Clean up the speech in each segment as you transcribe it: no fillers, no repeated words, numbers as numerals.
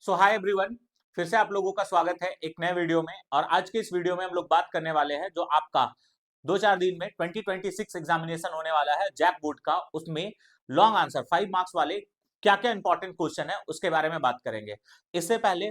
सो hi everyone, फिर से आप लोगों का स्वागत है एक नए वीडियो में। और आज के इस वीडियो में हम लोग बात करने वाले हैं जो आपका 2-4 दिन में 2026 एग्जामिनेशन होने वाला है जैक बोर्ड का। उसमें लॉन्ग आंसर 5 मार्क्स वाले क्या क्या इंपॉर्टेंट क्वेश्चन है उसके बारे में बात करेंगे। इससे पहले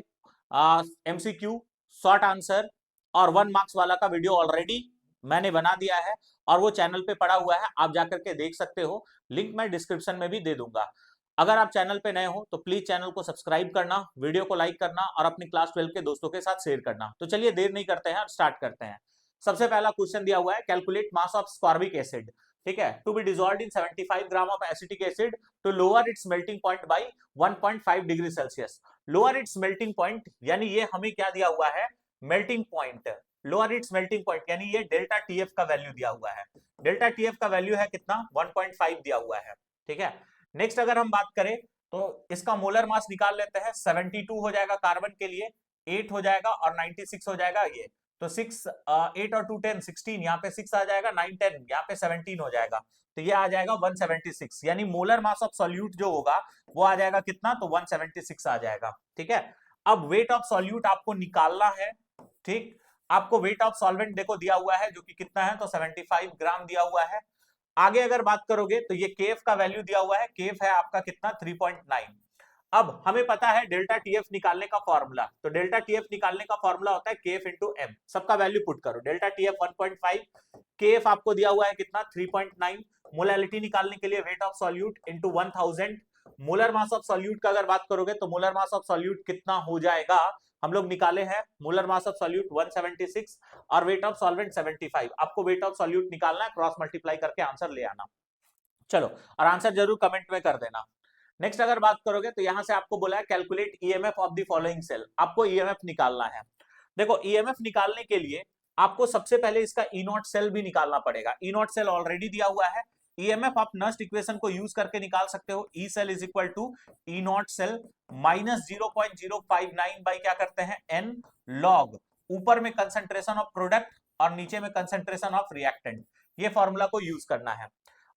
एमसीक्यू, शॉर्ट आंसर और 1 मार्क्स वाला का वीडियो ऑलरेडी मैंने बना दिया है और वो चैनल पे पड़ा हुआ है, आप जाकर के देख सकते हो। लिंक मैं डिस्क्रिप्शन में भी दे दूंगा। अगर आप चैनल पे नए हो तो प्लीज चैनल को सब्सक्राइब करना, वीडियो को लाइक करना और अपनी क्लास 12 के दोस्तों के साथ शेयर करना। तो चलिए देर नहीं करते हैं और स्टार्ट करते हैं। सबसे पहला क्वेश्चन दिया हुआ है, calculate mass of ascorbic acid. ठीक है, to be dissolved in 75 gram of acetic acid to lower its melting point by 1.5 degree Celsius. Lower its melting point यानी ये हमें क्या दिया हुआ है, melting point. Lower its melting point यानी ये डेल्टा टीएफ का वैल्यू दिया हुआ है। डेल्टा टीएफ का वैल्यू है कितना, 1.5 दिया हुआ है। ठीक है, नेक्स्ट अगर हम बात करें तो इसका मोलर मास निकाल लेते हैं। 72 हो जाएगा कार्बन के लिए, 8 हो जाएगा और 96 हो जाएगा ये। तो 6 8 और 2 10 16, यहाँ पे 6 आ जाएगा, 9 10 यहाँ पे 17 हो जाएगा। तो ये आ जाएगा 176, यानी मोलर मास ऑफ सॉल्यूट जो होगा वो आ जाएगा कितना, तो 176 आ जाएगा। ठीक है, अब वेट ऑफ सॉल्यूट आपको निकालना है। ठीक, आपको वेट ऑफ सॉल्वेंट देखो दिया हुआ है जो कि कितना है, तो 75 ग्राम दिया हुआ है। आगे अगर बात करोगे तो ये केएफ का वैल्यू दिया हुआ है, केएफ है आपका कितना, 3.9। अब हमें पता है डेल्टा टीएफ निकालने का फॉर्मूला, तो डेल्टा टीएफ निकालने का फॉर्मूला होता है केएफ इंटू एम। सबका वैल्यू पुट करो, डेल्टा टीएफ 1.5, केएफ आपको दिया हुआ है कितना, 3.9। मोलैलिटी निकालने के लिए weight of solute into 1000। Molar mass of solute का अगर बात करोगे तो मोलर मास ऑफ सॉल्यूट कितना हो जाएगा, हम लोग निकाले हैं मोलर मास ऑफ सॉल्यूट 176 और वेट ऑफ सॉल्वेंट 75। आपको वेट ऑफ सॉल्यूट निकालना है, क्रॉस मल्टीप्लाई करके आंसर ले आना। चलो, और आंसर जरूर कमेंट में कर देना। नेक्स्ट अगर बात करोगे तो यहां से आपको बोला है calculate EMF of the following cell. आपको ईएमएफ निकालना है। देखो, ईएमएफ निकालने के लिए आपको सबसे पहले इसका ई नॉट सेल भी निकालना पड़ेगा। ई नॉट सेल ऑलरेडी दिया हुआ है। ईएमएफ आप नस्ट इक्वेशन को यूज करके निकाल सकते हो। E cell is equal to E naught cell minus 0.059 by क्या करते हैं, एन लॉग, ऊपर में कंसेंट्रेशन ऑफ प्रोडक्ट और नीचे में कंसेंट्रेशन ऑफ रिएक्टेंट। ये फॉर्मूला को यूज करना है।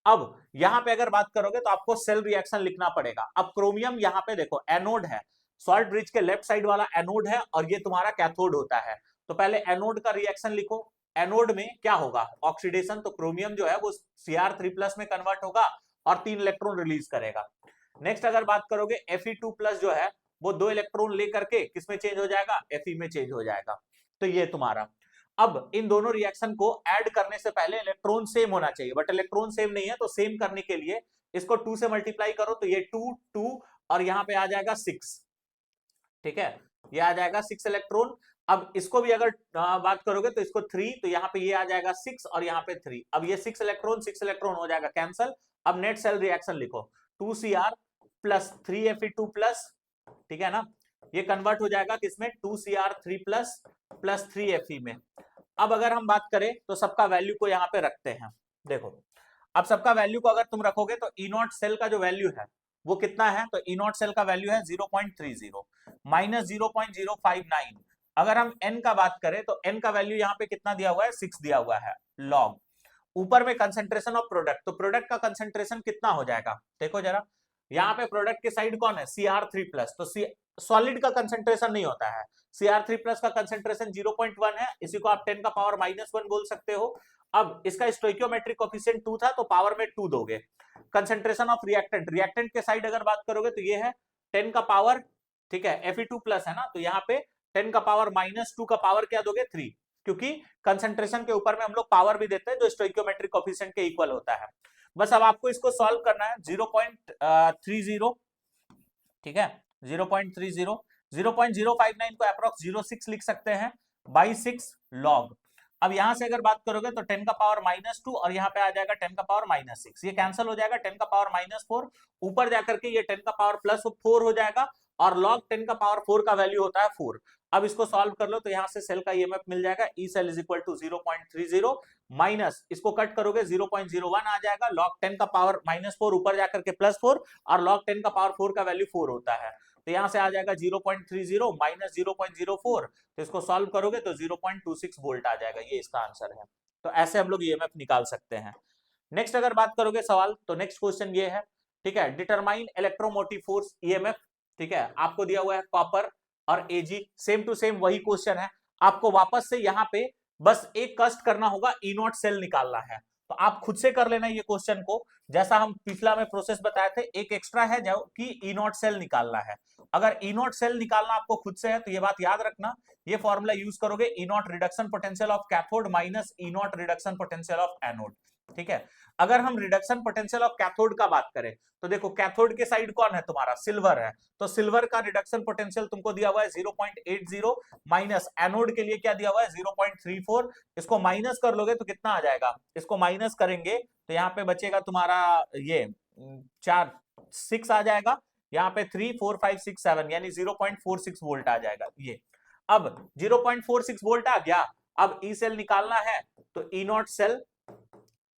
अब यहां पे अगर बात करोगे तो आपको सेल रिएक्शन लिखना पड़ेगा। अब क्रोमियम यहाँ पे देखो एनोड है, सॉल्ट ब्रिज के लेफ्ट साइड वाला एनोड है और ये तुम्हारा कैथोड होता है। तो पहले एनोड का रिएक्शन लिखो। एनोड में क्या होगा, ऑक्सीडेशन। तो क्रोमियम जो है वो Cr3+ में कन्वर्ट होगा और 3 इलेक्ट्रॉन रिलीज करेगा। नेक्स्ट अगर बात करोगे Fe2+ जो है वो 2 इलेक्ट्रॉन लेकर के किसमें चेंज हो जाएगा, Fe में चेंज हो जाएगा। तो ये तुम्हारा, अब इन दोनों रिएक्शन को ऐड करने से पहले इलेक्ट्रॉन सेम होना चाहिए, बट इलेक्ट्रॉन सेम नहीं है। तो सेम करने के लिए इसको 2 से मल्टीप्लाई करो, तो ये 2 2 और यहाँ पे आ जाएगा 6। ठीक है, ये आ जाएगा 6 इलेक्ट्रॉन। अब इसको भी अगर बात करोगे तो इसको 3, तो यहाँ पे ये आ जाएगा 6 और यहाँ पे 3। अब ये 6 इलेक्ट्रॉन हो जाएगा कैंसल। अब नेट सेल रिएक्शन लिखो, 2Cr प्लस 3Fe2 प्लस, ठीक है ना, ये कन्वर्ट हो जाएगा किसमें, 2Cr3 प्लस 3Fe में। अब अगर हम बात करें तो सबका वैल्यू को यहाँ पे रखते हैं। देखो, अब सबका वैल्यू को अगर तुम रखोगे तो ई नॉट सेल का जो वैल्यू है वो कितना है, तो ई नॉट सेल का वैल्यू है 0.30 माइनस 0.059। अगर हम एन का बात करें तो एन का वैल्यू यहाँ पे कितना दिया हुआ है, 6 दिया हुआ है लॉग। ऊपर में कंसेंट्रेशन ऑफ प्रोडक्ट, तो प्रोडक्ट का कंसेंट्रेशन कितना हो जाएगा, देखो जरा। यहाँ पे प्रोडक्ट के साइड कौन है, Cr3+। तो सॉलिड का कंसेंट्रेशन नहीं होता है, Cr3+ का कंसेंट्रेशन 0.1 है। इसी को आप 10 का पावर -1 बोल सकते हो। अब इसका स्टोइकियोमेट्रिक कोफिशिएंट 2 था तो पावर में 2 दोगे। कंसेंट्रेशन ऑफ रिएक्टेंट, रिएक्टेंट के साइड अगर बात करोगे तो ये है 10 का पावर, ठीक है, Fe2+ है ना, तो यहाँ पे 10 का पावर -2 का पावर क्या दोगे, 3, क्योंकि कंसेंट्रेशन के ऊपर में हम लोग पावर भी देते हैं जो स्टोइकियोमेट्रिक कोफिशिएंट के इक्वल होता है। बस अब आपको इसको सॉल्व करना है। 0.30, ठीक है, 0.30, 0.059 को अप्रोक्स 06 लिख सकते हैं बाई 6 लॉग। अब यहां से अगर बात करोगे तो 10 का पावर -2 और यहाँ पे आ जाएगा 10 का पावर -6, ये कैंसिल हो जाएगा। 10 का पावर -4 ऊपर जाकर के ये 10 का पावर +4 हो जाएगा और लॉग 10 का पावर 4 का वैल्यू होता है 4। अब इसको सॉल्व कर लो तो यहाँ से सेल का ईएमएफ मिल जाएगा, E cell is equal to 0.30 minus, इसको कट करोगे 0.01 आ जाएगा। लॉग 10 का पावर -4 ऊपर जाकर के +4 और लॉग 10 का पावर 4 का वैल्यू 4 होता है। तो यहां से आ जाएगा 0.30 माइनस 0.04, तो इसको सॉल्व करोगे तो 0.26 वोल्ट आ जाएगा। ये इसका आंसर है। तो ऐसे हम लोग ईएमएफ निकाल सकते हैं। नेक्स्ट अगर बात करोगे सवाल, तो नेक्स्ट क्वेश्चन ये है, ठीक है, डिटरमाइन इलेक्ट्रोमोटिव फोर्स ईएमएफ ठीक है, आपको दिया हुआ है कॉपर और Ag, सेम टू सेम वही क्वेश्चन है। आपको वापस से यहाँ पे बस एक कष्ट करना होगा, ई नॉट सेल निकालना है। तो आप खुद से कर लेना ये क्वेश्चन को, जैसा हम पिछला में प्रोसेस बताए थे। एक एक्स्ट्रा है जो कि ई नॉट सेल निकालना है। अगर ई नॉट सेल निकालना आपको खुद से है तो ये बात याद रखना, ये फॉर्मूला यूज करोगे, E naught reduction potential of cathode minus E naught reduction potential of anode. ठीक है, अगर हम रिडक्शन पोटेंशियल ऑफ कैथोड का बात करें तो देखो कैथोड के साइड कौन है तुम्हारा, सिल्वर है, तो सिल्वर का रिडक्शन पोटेंशियल तुमको दिया हुआ है 0.80 माइनस एनोड के लिए क्या दिया हुआ है 0.34। इसको माइनस कर लोगे तो कितना आ जाएगा, इसको माइनस करेंगे तो यहाँ पे बचेगा तुम्हारा ये 6 आ जाएगा, यहाँ पे 3 4 5 6 7 यानी 0.46 वोल्ट आ जाएगा ये। अब 0.46 वोल्ट आ गया, अब ई सेल निकालना है तो ई नॉट सेल,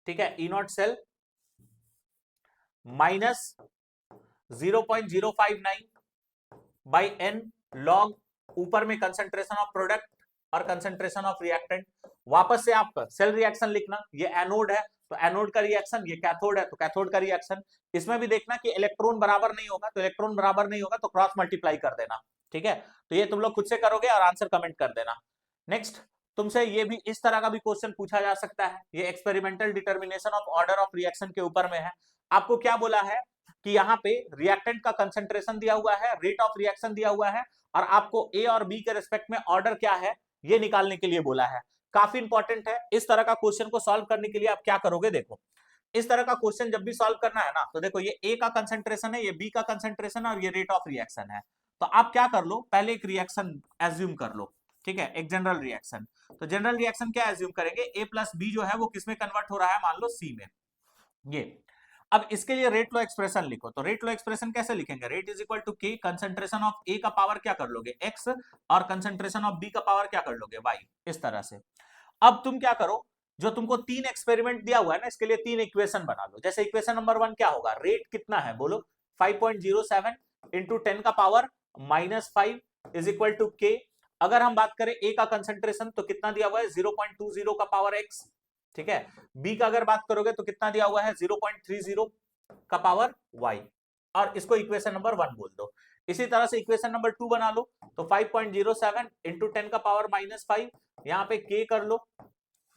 ठीक है, E naught cell minus 0.059 by n log, ऊपर में कंसंट्रेशन ऑफ प्रोडक्ट और कंसंट्रेशन ऑफ रिएक्टेंट। वापस से आप सेल रिएक्शन लिखना, ये एनोड है तो एनोड का रिएक्शन, ये कैथोड है तो कैथोड का रिएक्शन। इसमें भी देखना कि इलेक्ट्रॉन बराबर नहीं होगा, तो इलेक्ट्रॉन बराबर नहीं होगा तो क्रॉस मल्टीप्लाई कर देना। ठीक है, तो ये तुम लोग खुद से करोगे और आंसर कमेंट कर देना। नेक्स्ट, तुमसे ये भी इस तरह का भी क्वेश्चन पूछा जा सकता है, ये experimental determination of order of reaction के ऊपर में है। आपको क्या बोला है कि यहाँ पे रिएक्टेंट का कंसंट्रेशन दिया हुआ है, रेट ऑफ रिएक्शन दिया हुआ है, और आपको ए और बी के रिस्पेक्ट में ऑर्डर क्या है ये निकालने के लिए बोला है। काफी इंपॉर्टेंट है। इस तरह का क्वेश्चन को सॉल्व करने के लिए आप क्या करोगे, देखो इस तरह का क्वेश्चन जब भी सॉल्व करना है ना, तो देखो ये ए का कंसंट्रेशन है, ये बी का कंसंट्रेशन है और ये रेट ऑफ रिएक्शन है। तो आप क्या कर लो, पहले एक रिएक्शन एज्यूम कर लो, ठीक है, एक जनरल रिएक्शन। तो जनरल रिएक्शन क्या एज्यूम करेंगे, ए प्लस बी जो है वो किसमें कन्वर्ट हो रहा है, मान लो सी में। ये अब इसके लिए रेट लो एक्सप्रेशन लिखो, तो रेट लो एक्सप्रेशन कैसे लिखेंगे, रेट इज इक्वल टू के, कंसंट्रेशन ऑफ ए का पावर क्या कर लोगे एक्स, और कंसंट्रेशन ऑफ बी का पावर क्या कर लोगे वाई, इस तरह से। अब तुम क्या करो, जो तुमको 3 एक्सपेरिमेंट दिया हुआ है ना, इसके लिए 3 इक्वेशन बना लो। जैसे इक्वेशन नंबर 1 क्या होगा, रेट कितना है बोलो, 5.07 इंटू 10 का पावर -5 इज इक्वल टू के। अगर हम बात करें ए का कंसंट्रेशन तो कितना दिया हुआ है 0.20 का पावर एक्स, ठीक है। बी का अगर बात करोगे तो कितना दिया हुआ है 0.30 का पावर वाई, और इसको इक्वेशन नंबर 1 बोल दो। इसी तरह से इक्वेशन नंबर 2 बना लो, तो 5.07 इंटू 10 का पावर -5, यहाँ पे के कर लो।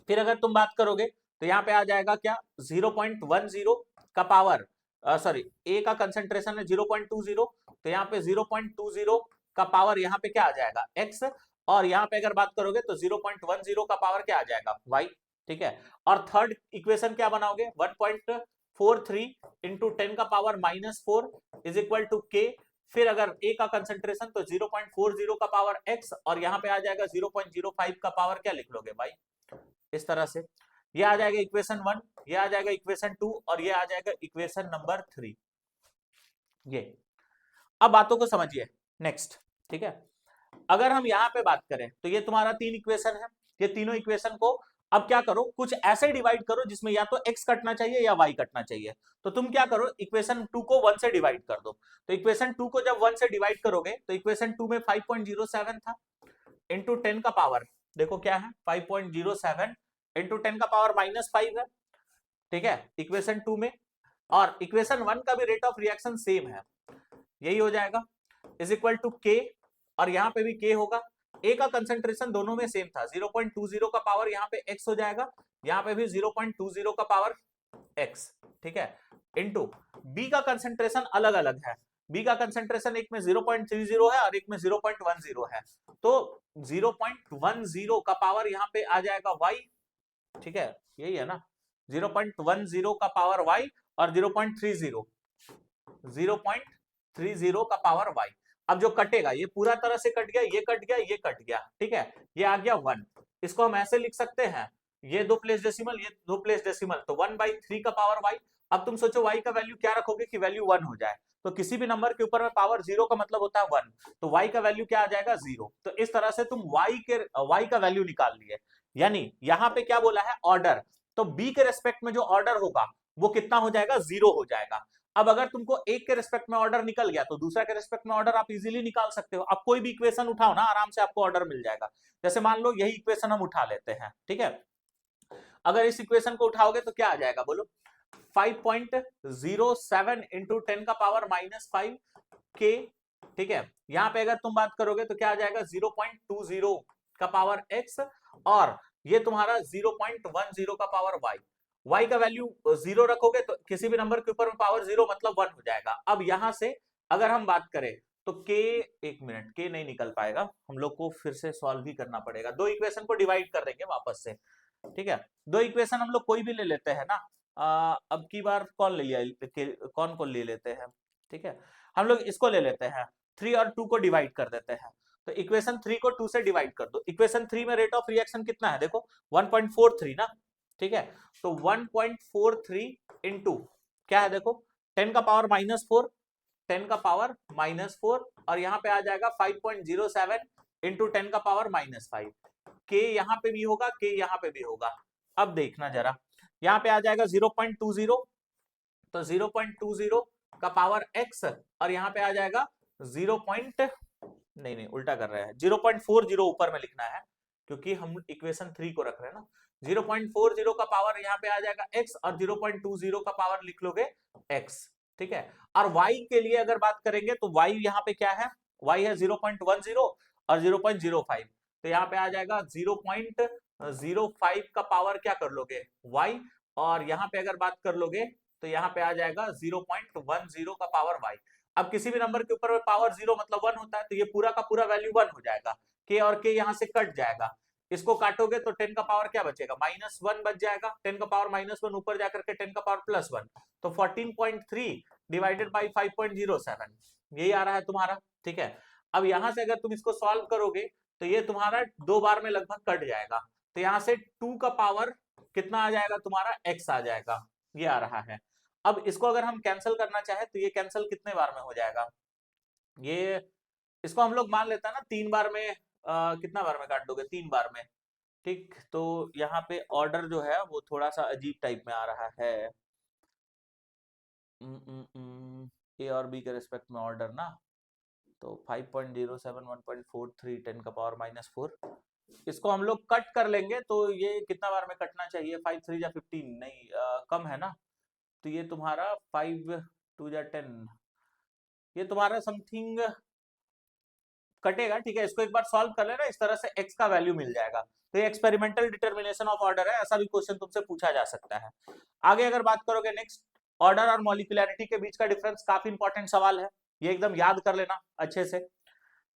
फिर अगर तुम बात करोगे तो यहाँ पे आ जाएगा क्या 0.10 का पावर, सॉरी ए का कंसंट्रेशन है 0.20, तो यहाँ पे 0.20 का पावर यहाँ पे क्या आ जाएगा एक्स, और यहाँ पे अगर बात करोगे तो 0.10 का पावर क्या आ जाएगा वाई, ठीक है। और थर्ड इक्वेशन क्या बनाओगे, 1.43 इंटू 10 का पावर -4 इज इक्वल टू के। फिर अगर ए का कंसंट्रेशन तो 0.40 का पावर एक्स, और यहाँ पे आ जाएगा 0.05 का पावर क्या लिख लोगे भाई, इस तरह से। ये आ जाएगा इक्वेशन 1, ये आ जाएगा इक्वेशन 2, और ये आ जाएगा इक्वेशन नंबर 3। ये अब बातों को समझिए। नेक्स्ट, ठीक है, अगर हम यहां पे बात करें तो ये तुम्हारा 3 इक्वेशन है, ये तीनों इक्वेशन को अब क्या करो, कुछ ऐसे डिवाइड करो जिसमें या तो x कटना चाहिए या y कटना चाहिए। तो तुम क्या करो, इक्वेशन 2 को 1 से डिवाइड कर दो। तो इक्वेशन 2 को जब 1 से डिवाइड करोगे तो इक्वेशन 2 में 5.07 था इंटू 10 का पावर, देखो क्या है 5.07 इंटू 10 का पावर -5 है, ठीक है, इक्वेशन 2 में। और इक्वेशन 1 का भी रेट ऑफ रिएक्शन सेम है, यही हो जाएगा, इज इक्वल टू के, और यहाँ पे भी के होगा। ए का कंसंट्रेशन दोनों में सेम था, 0.20 का पावर यहाँ पे x हो जाएगा, यहाँ पे भी 0.20 का पावर x, ठीक है, इनटू बी का कंसंट्रेशन अलग अलग है। बी का कंसंट्रेशन एक में 0.30 है और एक में 0.10 है, तो 0.10 का पावर यहाँ पे आ जाएगा y, ठीक है, यही है ना, 0.10 का पावर y और 0.30 का पावर y। अब जो कटेगा ये पूरा तरह से कट गया, ये कट गया, ये कट गया, ठीक है, ये आ गया 1। इसको हम ऐसे लिख सकते हैं, ये 2 प्लेस डेसिमल, ये 2 प्लेस डेसिमल, तो 1/3 का पावर y। अब तुम सोचो y का वैल्यू क्या रखोगे कि वैल्यू 1 हो जाए, तो किसी भी नंबर के ऊपर में पावर 0 का मतलब होता है 1, तो y का वैल्यू क्या आ जाएगा 0। तो इस तरह से तुम y का वैल्यू निकाल लिए। यानी यहाँ पे क्या बोला है ऑर्डर, तो b के रेस्पेक्ट में जो ऑर्डर होगा वो कितना हो जाएगा 0 हो जाएगा। अब अगर तुमको एक के रिस्पेक्ट में ऑर्डर निकल गया तो दूसरा के रिस्पेक्ट में ऑर्डर आप इजीली निकाल सकते हो। अब कोई भी इक्वेशन उठाओ ना, आराम से आपको ऑर्डर मिल जाएगा। जैसे मान लो यही इक्वेशन हम उठा लेते हैं, ठीक है, अगर इस इक्वेशन को उठाओगे तो क्या आ जाएगा बोलो, 5.07 इंटू 10 का पावर -5 के ठीक है। यहाँ पे अगर तुम बात करोगे तो क्या आ जाएगा 0.20 का पावर x, और ये तुम्हारा 0.10 का पावर y। y का वैल्यू 0 रखोगे तो किसी भी नंबर के ऊपर में पावर 0 मतलब 1 हो जाएगा। अब यहां से अगर हम बात करें तो k, एक मिनट, k नहीं निकल पाएगा, हम लोग को फिर से सॉल्व भी करना पड़ेगा। दो इक्वेशन को डिवाइड कर देंगे वापस से, ठीक है। दो इक्वेशन हम लोग कोई भी ले लेते हैं ना, अब की बार कौन ले लिया, कौन को ले लेते हैं, ठीक है। हम लोग इसको ले लेते हैं, 3 और 2 को डिवाइड कर देते हैं। तो इक्वेशन 3 को 2 से डिवाइड कर दो। इक्वेशन 3 में रेट ऑफ रिएक्शन कितना है, देखो 1.43 ना, ठीक है। तो 1.43 इंटू क्या है, देखो 10 का पावर -4, 10 का पावर -4, और यहाँ पे आ जाएगा 5.07 इंटू 10 का पावर -5। के यहाँ पे भी होगा, के यहाँ पे भी होगा। अब देखना जरा, यहाँ पे आ जाएगा 0.20, तो 0.20 का पावर x, और यहाँ पे आ जाएगा 0. नहीं उल्टा कर रहे हैं, 0.40 ऊपर में लिखना है क्योंकि हम इक्वेशन 3 को रख रहे हैं ना। 0.40 का पावर यहाँ पे आ जाएगा x, और 0.20 का पावर लिख लोगे x, ठीक है। और y के लिए अगर बात करेंगे तो y यहाँ पे क्या है, y है 0.10 और 0.05, तो यहाँ पे आ जाएगा 0.05 का पावर क्या कर लोगे y, और यहाँ पे अगर बात कर लोगे तो यहाँ पे आ जाएगा 0.10 का पावर y। अब किसी भी नंबर के ऊपर पावर 0 मतलब 1 होता है, तो ये पूरा का पूरा वैल्यू 1 हो जाएगा। k और k यहाँ से कट जाएगा, इसको काटोगे तो 10 का पावर क्या बचेगा, -1 बच जाएगा। 10 का पावर -1 ऊपर जाकर के 10 का पावर +1, तो 14.3 डिवाइडेड बाई 5.07, यही आ रहा है तुम्हारा, ठीक है। अब यहां से अगर तुम इसको सॉल्व करोगे तो ये तुम्हारा 2 बार में लगभग कट जाएगा, तो यहां से 2 का पावर कितना आ जाएगा तुम्हारा, x आ जाएगा, ये आ रहा है। अब इसको अगर हम कैंसिल करना चाहे तो ये कैंसिल कितने बार में हो जाएगा, ये इसको हम लोग मान लेते हैं ना 3 बार में, कितना बार में काट दोगे, 3 बार में, ठीक। तो यहाँ पे ऑर्डर जो है वो थोड़ा सा अजीब टाइप में आ रहा है, ए और बी के रिस्पेक्ट में ऑर्डर ना, तो 5.07 1.43 10 का पावर -4, इसको हम लोग कट कर लेंगे तो ये कितना बार में कटना चाहिए, 5 3 या 15, नहीं कम है ना, तो ये तुम्हारा 5 2 या 10, ये तुम्हारा समथिंग कटेगा, ठीक है। इसको एक बार सॉल्व कर लेना, इस तरह से x का वैल्यू मिल जाएगा। तो ये एक्सपेरिमेंटल डिटर्मिनेशन ऑफ ऑर्डर है, ऐसा भी क्वेश्चन तुमसे पूछा जा सकता है। आगे अगर बात करोगे नेक्स्ट, ऑर्डर और मॉलिक्यूलैरिटी के बीच का डिफरेंस, काफी इंपॉर्टेंट सवाल है, ये एकदम याद कर लेना अच्छे से।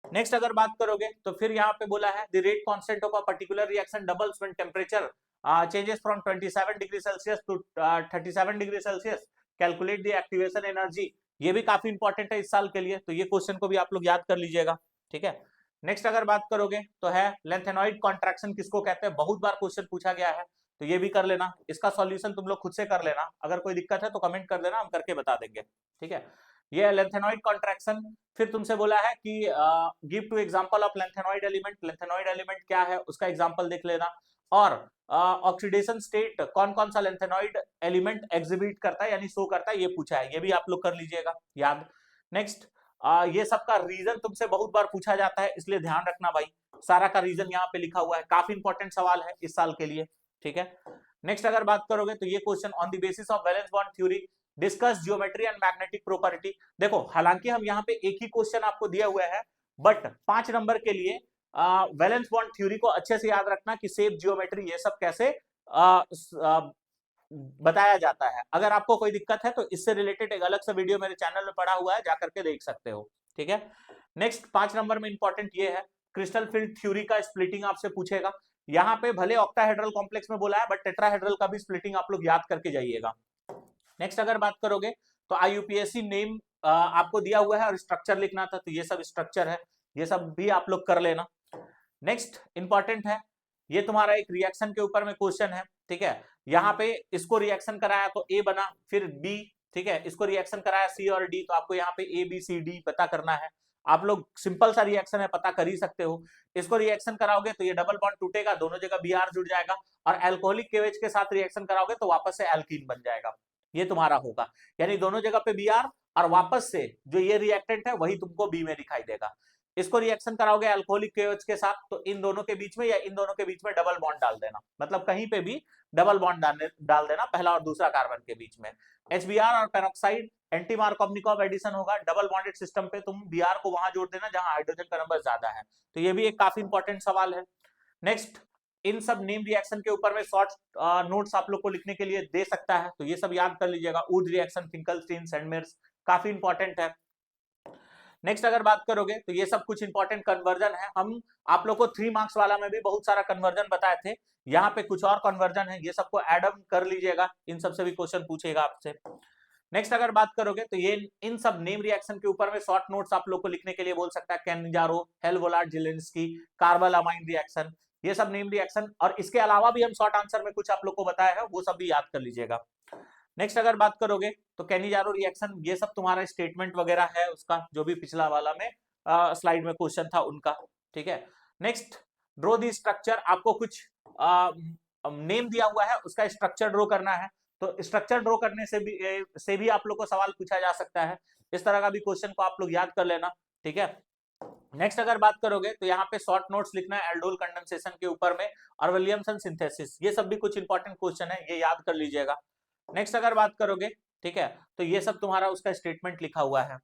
नेक्स्ट अगर बात करोगे तो फिर यहाँ पे बोला है the rate constant of a particular reaction doubles when temperature changes from 27 degree Celsius to 37 degree Celsius, calculate the activation energy. ये भी काफी इंपॉर्टेंट है इस साल के लिए, तो ये क्वेश्चन को भी आप लोग याद कर लीजिएगा, ठीक है। नेक्स्ट अगर बात करोगे तो है लेंथेनॉइड कॉन्ट्रैक्शन किसको कहते हैं, बहुत बार क्वेश्चन पूछा गया है, तो ये भी कर लेना। इसका सॉल्यूशन तुम लोग खुद से कर लेना, अगर कोई दिक्कत है तो कमेंट कर देना, हम करके बता देंगे, ठीक है। ये लेंथेनॉइड कॉन्ट्रैक्शन। फिर तुमसे बोला है कि give two example of lanthanoid element, lanthanoid element क्या है उसका एग्जांपल देख लेना, और ऑक्सीडेशन स्टेट कौन कौन सा लेंथेनॉइड एलिमेंट एग्जिबिट करता है यानी शो करता है, ये पूछा है, ये भी आप लोग कर लीजिएगा याद। नेक्स्ट ये सब का रीजन तुमसे बहुत बार पूछा जाता है, इसलिए ध्यान रखना भाई, सारा का रीजन यहाँ पे लिखा हुआ है, काफी इंपॉर्टेंट सवाल है इस साल के लिए, ठीक है। नेक्स्ट अगर बात करोगे तो ये question on the basis of valence bond theory discuss geometry and magnetic property. देखो हालांकि हम यहाँ पे एक ही क्वेश्चन आपको दिया हुआ है, बट 5 नंबर के लिए वैलेंस बॉन्ड थ्योरी को अच्छे से याद रखना कि शेप, जियोमेट्री, ये सब कैसे बताया जाता है। अगर आपको कोई दिक्कत है तो इससे रिलेटेड एक अलग सा वीडियो मेरे चैनल में पड़ा हुआ है, जाकर के देख सकते हो, ठीक है। नेक्स्ट 5 नंबर में इंपॉर्टेंट ये है क्रिस्टल फील्ड थ्योरी का स्प्लिटिंग आपसे पूछेगा। यहाँ पे भले ऑक्टाहेड्रल कॉम्प्लेक्स में बोला है, बट टेट्राहेड्रल का भी स्प्लिटिंग आप लोग याद करके जाइएगा। नेक्स्ट अगर बात करोगे तो आईयूपीएससी नेम आपको दिया हुआ है और स्ट्रक्चर लिखना था, तो ये सब स्ट्रक्चर है, ये सब भी आप लोग कर लेना। नेक्स्ट इंपॉर्टेंट है, ये तुम्हारा एक रिएक्शन के ऊपर में क्वेश्चन है, ठीक है। यहाँ पे इसको रिएक्शन कराया तो ए बना, फिर बी, ठीक है, इसको रिएक्शन कराया सी और डी, तो आपको यहाँ पे ए बी सी डी पता करना है। आप लोग सिंपल सा रिएक्शन है, पता कर ही सकते हो। इसको रिएक्शन कराओगे तो ये डबल बॉन्ड टूटेगा, दोनों जगह बीआर जुड़ जाएगा, और एल्कोहलिक केवेज के साथ रिएक्शन कराओगे तो वापस से एल्कीन बन जाएगा, ये तुम्हारा होगा। यानी दोनों जगह पे बीआर और वापस से जो ये रिएक्टेंट है वही तुमको बी में दिखाई देगा। इसको रिएक्शन कराओगे अल्कोहलिक KOH के साथ, तो इन दोनों के बीच में या इन दोनों के बीच में डबल बॉन्ड डाल देना, मतलब कहीं पे भी डबल बॉन्ड डाल देना पहला और दूसरा कार्बन के बीच में। HBr और पेरोक्साइड एंटी मार्कोवनिकॉव एडिशन होगा, डबल बॉन्डेड सिस्टम पे तुम Br को वहां जोड़ देना जहां हाइड्रोजन का नंबर ज्यादा है। तो ये भी एक काफी इंपॉर्टेंट सवाल है। नेक्स्ट, इन सब नेम रिएक्शन के ऊपर में शॉर्ट नोट्स आप लोग को लिखने के लिए दे सकता है, तो ये सब याद कर लीजिएगा। वुड रिएक्शन, फिंकलस्टीन, सैंडमेयर्स, काफी इंपॉर्टेंट है। नेक्स्ट अगर बात करोगे तो ये सब कुछ इंपॉर्टेंट कन्वर्जन है। हम आप लोग को 3 मार्क्स वाला में भी बहुत सारा कन्वर्जन बताए थे, यहाँ पे कुछ और कन्वर्जन है, ये सबको एड अप कर लीजिएगा, इन सब से भी क्वेश्चन पूछेगा आपसे। नेक्स्ट अगर बात करोगे तो ये इन सब नेम रिएक्शन के ऊपर में शॉर्ट नोट्स आप लोग को लिखने के लिए बोल सकता है। Cannizzaro, Hell Volhard, Zelinsky, carbylamine reaction, ये सब नेम रिएक्शन, और इसके अलावा भी हम शॉर्ट आंसर में कुछ आप लोग को बताया है, वो सब भी याद कर लीजिएगा। नेक्स्ट अगर बात करोगे तो कैनिजारो रिएक्शन, ये सब तुम्हारा स्टेटमेंट वगैरह है उसका, जो भी पिछला वाला में स्लाइड में क्वेश्चन था उनका, ठीक है। नेक्स्ट, ड्रॉ दी स्ट्रक्चर, आपको कुछ नेम दिया हुआ है, उसका स्ट्रक्चर ड्रॉ करना है, तो स्ट्रक्चर ड्रॉ करने से भी आप लोग को सवाल पूछा जा सकता है। इस तरह का भी क्वेश्चन को आप लोग याद कर लेना, ठीक है। नेक्स्ट अगर बात करोगे तो यहाँ पे शॉर्ट नोट्स लिखना है एल्डोल कंडेंसेशन के ऊपर में, और विलियमसन सिंथेसिस, ये सब भी कुछ इंपॉर्टेंट क्वेश्चन है, ये याद कर लीजिएगा। नेक्स्ट अगर बात करोगे, ठीक है, तो ये सब तुम्हारा उसका स्टेटमेंट लिखा हुआ है।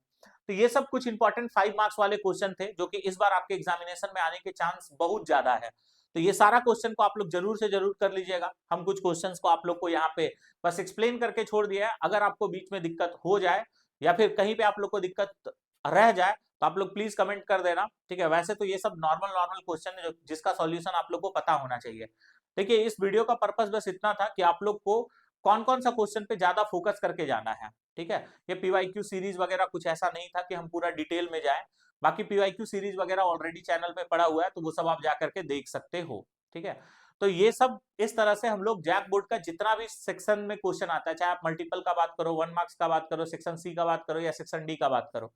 तो ये सब कुछ इंपॉर्टेंट 5 मार्क्स वाले क्वेश्चन थे, जो कि इस बार आपके एग्जामिनेशन में आने के चांस बहुत ज्यादा है। तो ये सारा क्वेश्चन को आप लोग जरूर से जरूर कर लीजिएगा। हम कुछ क्वेश्चंस को आप लोग को यहाँ पे बस एक्सप्लेन करके छोड़ दिया है। अगर आपको बीच में दिक्कत हो जाए या फिर कहीं पे आप लोग को दिक्कत रह जाए तो आप लोग प्लीज कमेंट कर देना, ठीक है। वैसे तो ये सब नॉर्मल क्वेश्चन है जिसका सॉल्यूशन आप लोग को पता होना चाहिए। देखिए, इस वीडियो का पर्पस बस इतना था कि आप लोग को कौन कौन सा क्वेश्चन पे ज्यादा फोकस करके जाना है, ठीक है। ये PYQ सीरीज वगैरह कुछ ऐसा नहीं था कि हम पूरा डिटेल में जाएं। बाकी PYQ सीरीज वगैरह ऑलरेडी चैनल पे पड़ा हुआ है, तो वो सब आप जाकर के देख सकते हो, ठीक है। तो ये सब इस तरह से हम लोग जैक बोर्ड का जितना भी सेक्शन में क्वेश्चन आता है, चाहे आप मल्टीपल का बात करो, 1 मार्क्स का बात करो, सेक्शन सी का बात करो या सेक्शन डी का बात करो,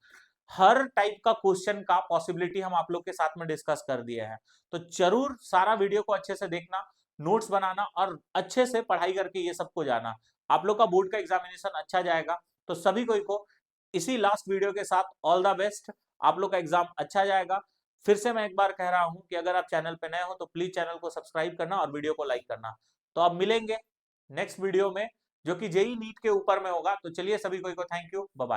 हर टाइप का क्वेश्चन का पॉसिबिलिटी हम आप लोग के साथ में डिस्कस कर दिए हैं। तो जरूर सारा वीडियो को अच्छे से देखना, नोट्स बनाना और अच्छे से पढ़ाई करके ये सबको जाना। आप लोग का बोर्ड का एग्जामिनेशन अच्छा जाएगा। तो सभी को इसी लास्ट वीडियो के साथ ऑल द बेस्ट, आप लोग का एग्जाम अच्छा जाएगा। फिर से मैं एक बार कह रहा हूं कि अगर आप चैनल पे नए हो तो प्लीज चैनल को सब्सक्राइब करना और वीडियो को लाइक करना। तो अब मिलेंगे नेक्स्ट वीडियो में, जो कि जेई नीट के ऊपर में होगा। तो चलिए, सभी को थैंक यू, बाय बाय।